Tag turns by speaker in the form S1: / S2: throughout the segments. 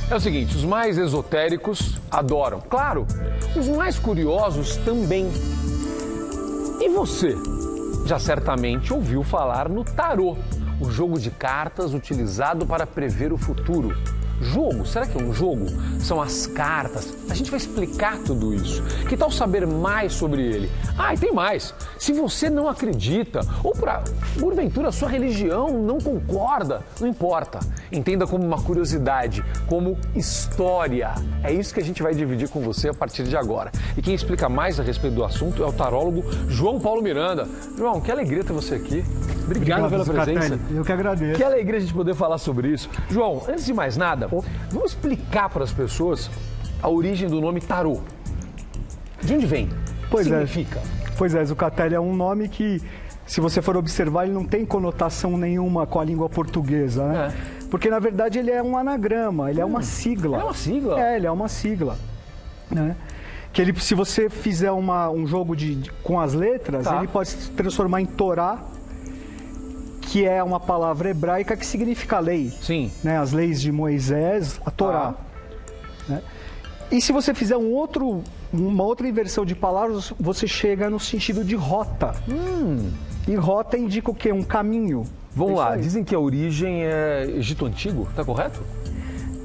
S1: É o seguinte, os mais esotéricos adoram. Claro, os mais curiosos também. E você? Já certamente ouviu falar no tarô, o jogo de cartas utilizado para prever o futuro. Jogo? Será que é um jogo? São as cartas. A gente vai explicar tudo isso. Que tal saber mais sobre ele? Ah, e tem mais. Se você não acredita, ou porventura a sua religião não concorda, não importa. Entenda como uma curiosidade, como história. É isso que a gente vai dividir com você a partir de agora. E quem explica mais a respeito do assunto é o tarólogo João Paulo Miranda. João, que alegria ter você aqui. Obrigado pela presença.
S2: Eu que agradeço.
S1: Que alegria a gente poder falar sobre isso. João, antes de mais nada, vamos explicar para as pessoas a origem do nome tarô. De onde vem? O que significa?
S2: Pois é, Zucatelli, é um nome que, se você for observar, ele não tem conotação nenhuma com a língua portuguesa, né? Porque, na verdade, ele é um anagrama, ele é uma sigla.
S1: É uma sigla?
S2: É, ele é uma sigla, né? Que ele, se você fizer um jogo com as letras, ele pode se transformar em Torá, que é uma palavra hebraica que significa lei.
S1: Sim.
S2: Né? As leis de Moisés, a Torá. Né? E se você fizer uma outra inversão de palavras, você chega no sentido de rota. E rota indica o quê? Um caminho.
S1: Vamos lá, dizem que a origem é Egito Antigo, tá correto?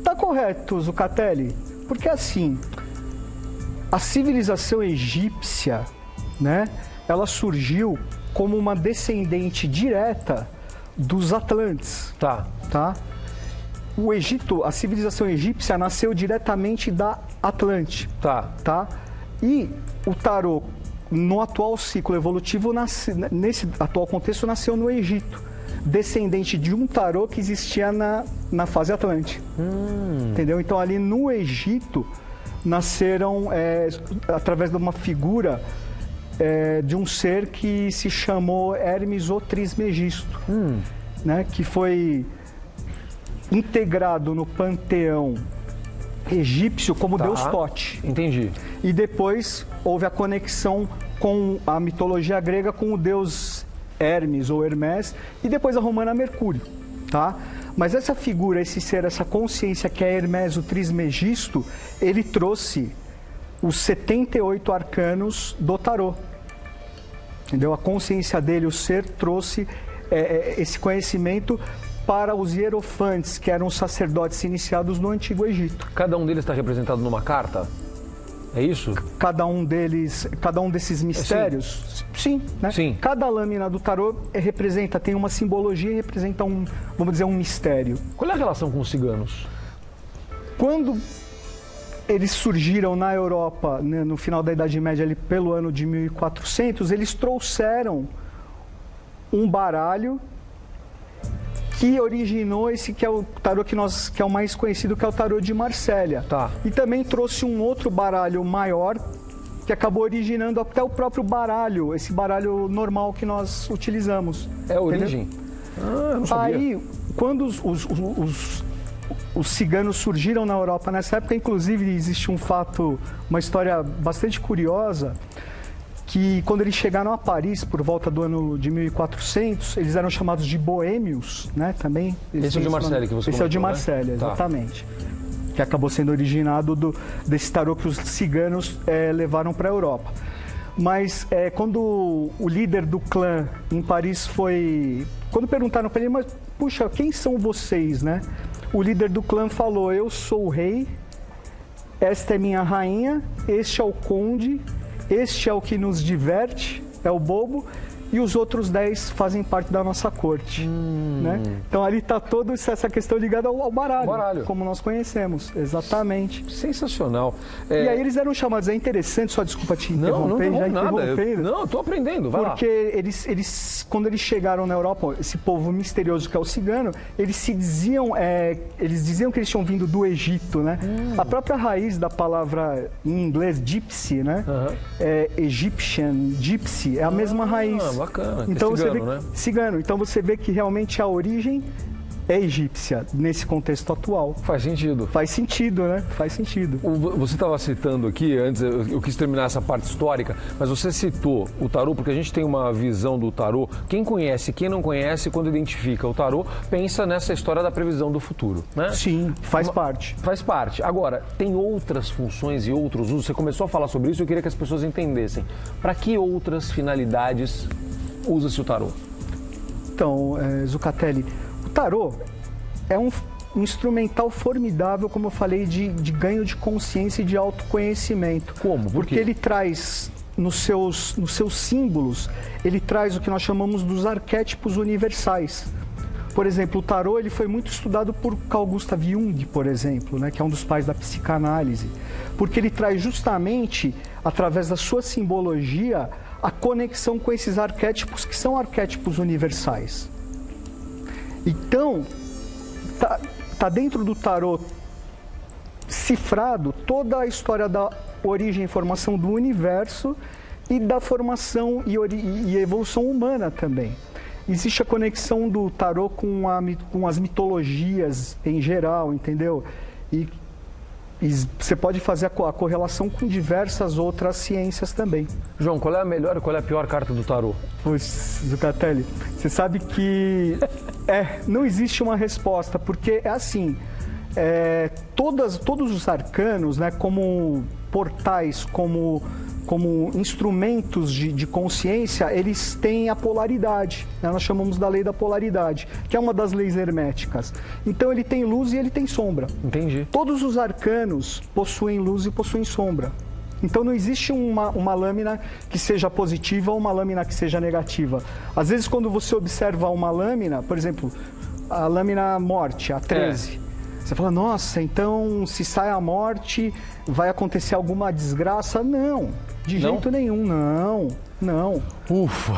S2: Tá correto, Zucatelli. Porque assim, a civilização egípcia, né, ela surgiu como uma descendente direta dos Atlantes. Tá? O Egito, a civilização egípcia nasceu diretamente da Atlante. Tá? E o tarô, no atual ciclo evolutivo, nesse atual contexto, nasceu no Egito, descendente de um tarô que existia na fase Atlante. Entendeu? Então, ali no Egito, nasceram, através de uma figura de um ser que se chamou Hermes o Trismegisto, né, que foi integrado no panteão egípcio como deus Tote.
S1: Entendi.
S2: E depois houve a conexão com a mitologia grega com o deus Hermes ou Hermés e depois a romana Mercúrio, tá? Mas essa figura, esse ser, essa consciência que é Hermes o Trismegisto, ele trouxe os 78 arcanos do tarô. Entendeu? A consciência dele, o ser, trouxe esse conhecimento para os hierofantes, que eram os sacerdotes iniciados no Antigo Egito.
S1: Cada um deles está representado numa carta? É isso?
S2: Cada um desses mistérios? Sim, né?
S1: Sim.
S2: Cada lâmina do tarô tem uma simbologia e representa vamos dizer, um mistério.
S1: Qual é a relação com os ciganos?
S2: Quando eles surgiram na Europa, né, no final da Idade Média, ali pelo ano de 1400, eles trouxeram um baralho que originou esse que é o tarô que é o mais conhecido, que é o tarô de Marsella. E também trouxe um outro baralho maior que acabou originando até o próprio baralho, esse baralho normal que nós utilizamos.
S1: É a origem?
S2: Eu não sabia. Aí, quando os ciganos surgiram na Europa nessa época, inclusive existe uma história bastante curiosa, que quando eles chegaram a Paris por volta do ano de 1400, eles eram chamados de boêmios, né, também.
S1: Esse é o de Marsella que você comentou,
S2: Esse é o de Marsella, né? Exatamente. Que acabou sendo originado desse tarô que os ciganos levaram para a Europa. Mas quando o líder do clã em Paris quando perguntaram para ele, mas puxa, quem são vocês, né? O líder do clã falou, eu sou o rei, esta é minha rainha, este é o conde, este é o que nos diverte, é o bobo, e os outros 10 fazem parte da nossa corte. Né? Então ali está toda essa questão ligada ao baralho, como nós conhecemos. Exatamente.
S1: Sensacional.
S2: E aí eles eram chamados, é interessante, só desculpa te interromper,
S1: não Não, estou aprendendo, vai
S2: porque eles, quando eles chegaram na Europa, esse povo misterioso que é o cigano, eles diziam que eles tinham vindo do Egito, né? A própria raiz da palavra em inglês, gypsy, né? É Egyptian, gypsy, é a mesma raiz.
S1: Bacana.
S2: Então
S1: Cigano,
S2: você vê,
S1: né?
S2: Cigano. Então você vê que realmente a origem é egípcia nesse contexto atual.
S1: Faz sentido.
S2: Faz sentido, né? Faz sentido.
S1: Você estava citando aqui, antes eu quis terminar essa parte histórica, mas você citou o tarô, porque a gente tem uma visão do tarô. Quem conhece, quem não conhece, quando identifica o tarô, pensa nessa história da previsão do futuro, né?
S2: Sim, faz parte.
S1: Faz parte. Agora, tem outras funções e outros usos. Você começou a falar sobre isso, eu queria que as pessoas entendessem. Para que outras finalidades usa-se o tarô?
S2: Então, Zucatelli, o tarô é um instrumental formidável, como eu falei, de ganho de consciência e de autoconhecimento.
S1: Como? Por quê?
S2: Porque ele traz, nos seus símbolos, ele traz o que nós chamamos dos arquétipos universais. Por exemplo, o tarô ele foi muito estudado por Carl Gustav Jung, por exemplo, né, que é um dos pais da psicanálise, porque ele traz justamente, através da sua simbologia, a conexão com esses arquétipos que são arquétipos universais. Então, tá dentro do tarô cifrado toda a história da origem e formação do universo e da formação e evolução humana também. Existe a conexão do tarô com as mitologias em geral, entendeu? E você pode fazer a correlação com diversas outras ciências também.
S1: João, qual é a melhor e qual é a pior carta do tarô?
S2: Pois, Zucatelli, você sabe que não existe uma resposta, porque é assim, todos os arcanos, né, como portais, como instrumentos de consciência, eles têm a polaridade, né? Nós chamamos da lei da polaridade, que é uma das leis herméticas. Então ele tem luz e ele tem sombra.
S1: Entendi.
S2: Todos os arcanos possuem luz e possuem sombra. Então não existe uma lâmina que seja positiva ou uma lâmina que seja negativa. Às vezes quando você observa uma lâmina, por exemplo, a lâmina morte, a 13, você fala, nossa, então se sai a morte, vai acontecer alguma desgraça? Não, de jeito nenhum, não.
S1: Ufa,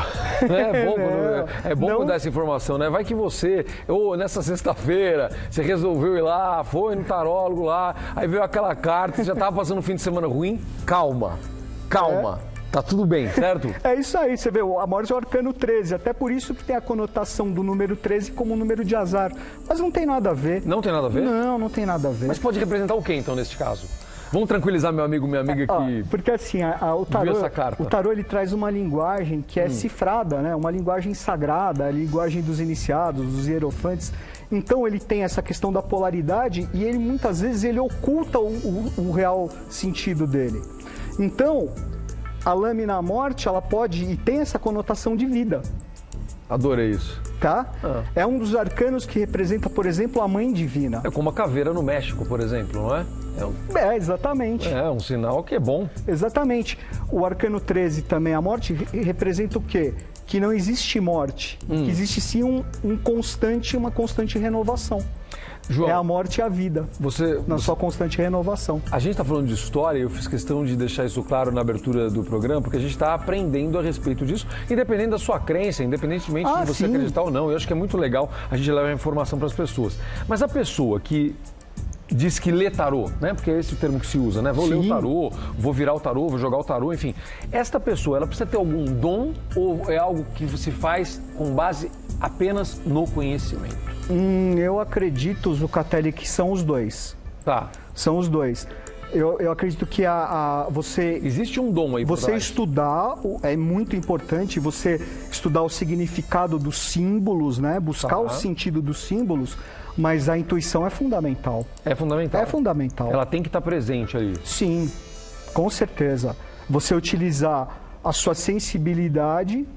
S1: é bom dar essa informação, né? Vai que você, nessa sexta-feira, você resolveu ir lá, foi no tarólogo lá, aí veio aquela carta, você já estava passando um fim de semana ruim, calma. Tá tudo bem, certo?
S2: É isso aí, você vê, a morte é o arcano 13, até por isso que tem a conotação do número 13 como um número de azar. Mas não tem nada a ver.
S1: Não tem nada a ver?
S2: Não tem nada a ver.
S1: Mas pode representar o quê, então, nesse caso? Vamos tranquilizar meu amigo, minha amiga que...
S2: Porque assim, o tarô ele traz uma linguagem que é cifrada, né? Uma linguagem sagrada, a linguagem dos iniciados, dos hierofantes. Então ele tem essa questão da polaridade e ele muitas vezes ele oculta o real sentido dele. Então, a lâmina morte, ela pode e tem essa conotação de vida.
S1: Adorei isso.
S2: Tá? É um dos arcanos que representa, por exemplo, a mãe divina.
S1: É como a caveira no México, por exemplo, não é?
S2: Exatamente.
S1: É um sinal que é bom.
S2: Exatamente. O arcano 13 também, a morte, representa o quê? Que não existe morte. Que existe sim uma constante renovação.
S1: João,
S2: é a morte e a vida, na sua constante renovação.
S1: A gente está falando de história e eu fiz questão de deixar isso claro na abertura do programa, porque a gente está aprendendo a respeito disso, independente da sua crença, independentemente de você acreditar ou não. Eu acho que é muito legal a gente levar a informação para as pessoas. Mas a pessoa que diz que lê tarô, né? Porque é esse o termo que se usa, né? Vou ler o tarô, vou virar o tarô, vou jogar o tarô, enfim. Esta pessoa, ela precisa ter algum dom ou é algo que você faz com base apenas no conhecimento?
S2: Eu acredito, Zucatelli, que são os dois.
S1: Tá.
S2: São os dois. Eu acredito que você...
S1: Existe um dom aí por
S2: Você
S1: trás.
S2: Estudar é muito importante, você estudar o significado dos símbolos, né? Buscar o sentido dos símbolos, mas a intuição é fundamental.
S1: É fundamental?
S2: É fundamental.
S1: Ela tem que estar presente ali.
S2: Sim, com certeza. Você utilizar a sua sensibilidade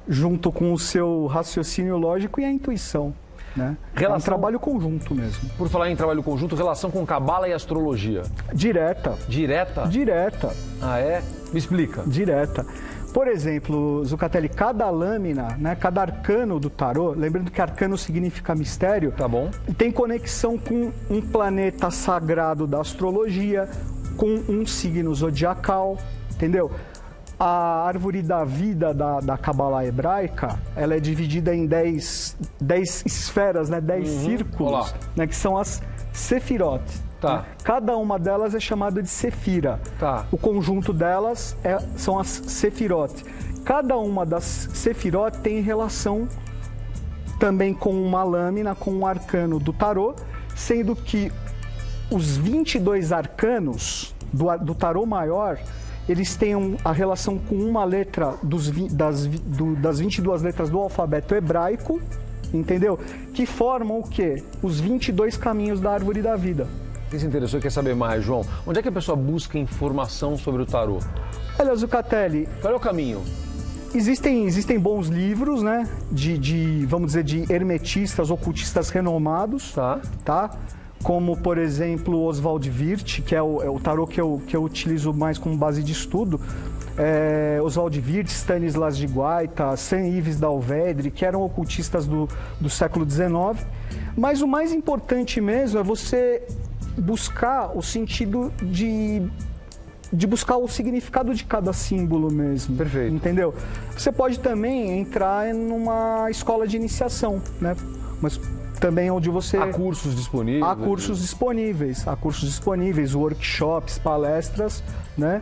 S2: junto com o seu raciocínio lógico e a intuição. Né? É um trabalho conjunto mesmo.
S1: Por falar em trabalho conjunto, relação com cabala e astrologia?
S2: Direta.
S1: Direta?
S2: Direta.
S1: Ah, é? Me explica.
S2: Direta. Por exemplo, Zucatelli, cada lâmina, né, cada arcano do tarô, lembrando que arcano significa mistério,
S1: tá bom,
S2: tem conexão com um planeta sagrado da astrologia, com um signo zodiacal, entendeu? A árvore da vida da Cabala hebraica, ela é dividida em 10 esferas, né? 10 círculos, né? Que são as sefirot.
S1: Tá.
S2: Né? Cada uma delas é chamada de sefira.
S1: Tá.
S2: O conjunto delas são as sefirot. Cada uma das sefirot tem relação também com uma lâmina, com um arcano do tarô, sendo que os 22 arcanos do tarô maior, eles têm a relação com uma letra das 22 letras do alfabeto hebraico, entendeu? Que formam o quê? Os 22 caminhos da árvore da vida.
S1: Quem se interessou e quer saber mais, João, onde é que a pessoa busca informação sobre o tarô?
S2: Olha, Zucatelli,
S1: qual é o caminho?
S2: Existem bons livros, né? Vamos dizer, de hermetistas, ocultistas renomados, tá? Como, por exemplo, Oswald Wirth, que é o tarô que eu utilizo mais como base de estudo. Oswald Wirth, Stanislas de Guaita, Saint-Yves d'Alvedre, que eram ocultistas do século XIX. Mas o mais importante mesmo é você buscar o sentido de buscar o significado de cada símbolo mesmo.
S1: Perfeito.
S2: Entendeu? Você pode também entrar numa escola de iniciação, né? Mas também onde você...
S1: Há cursos disponíveis?
S2: Há cursos disponíveis, workshops, palestras, né?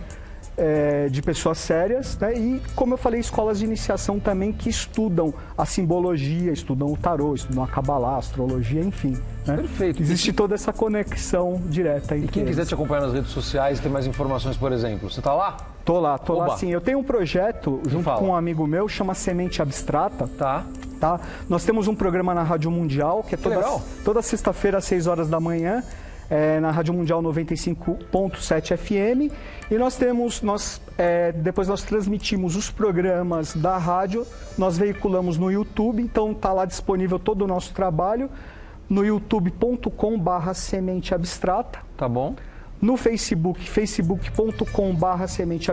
S2: De pessoas sérias, né? E, como eu falei, escolas de iniciação também que estudam a simbologia, estudam o tarô, estudam a cabalá, a astrologia, enfim. Né?
S1: Perfeito.
S2: Existe toda essa conexão direta entre
S1: E quem quiser te acompanhar nas redes sociais, ter mais informações, por exemplo, você tá lá?
S2: Tô lá sim. Eu tenho um projeto junto com um amigo meu, chama Semente Abstrata.
S1: Tá.
S2: Nós temos um programa na Rádio Mundial, que é toda sexta-feira às 6 horas da manhã, na Rádio Mundial 95.7 FM. E depois nós transmitimos os programas da rádio, nós veiculamos no YouTube, então está lá disponível todo o nosso trabalho, no youtube.com/Semente Abstrata.
S1: Tá bom.
S2: No Facebook, facebook.com/Semente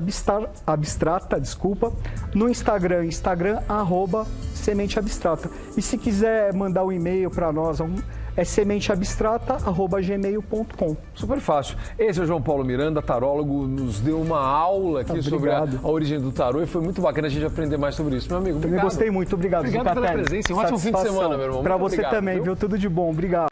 S2: Abstrata, desculpa. No Instagram, @Semente Abstrata. E se quiser mandar um e-mail para nós, é sementeabstrata@gmail.com.
S1: Super fácil. Esse é o João Paulo Miranda, tarólogo, nos deu uma aula aqui sobre a origem do tarô e foi muito bacana a gente aprender mais sobre isso. Meu amigo, obrigado.
S2: Também gostei muito, obrigado
S1: pela presença, um ótimo fim de semana, meu irmão.
S2: Para você também, viu? Tudo de bom, obrigado.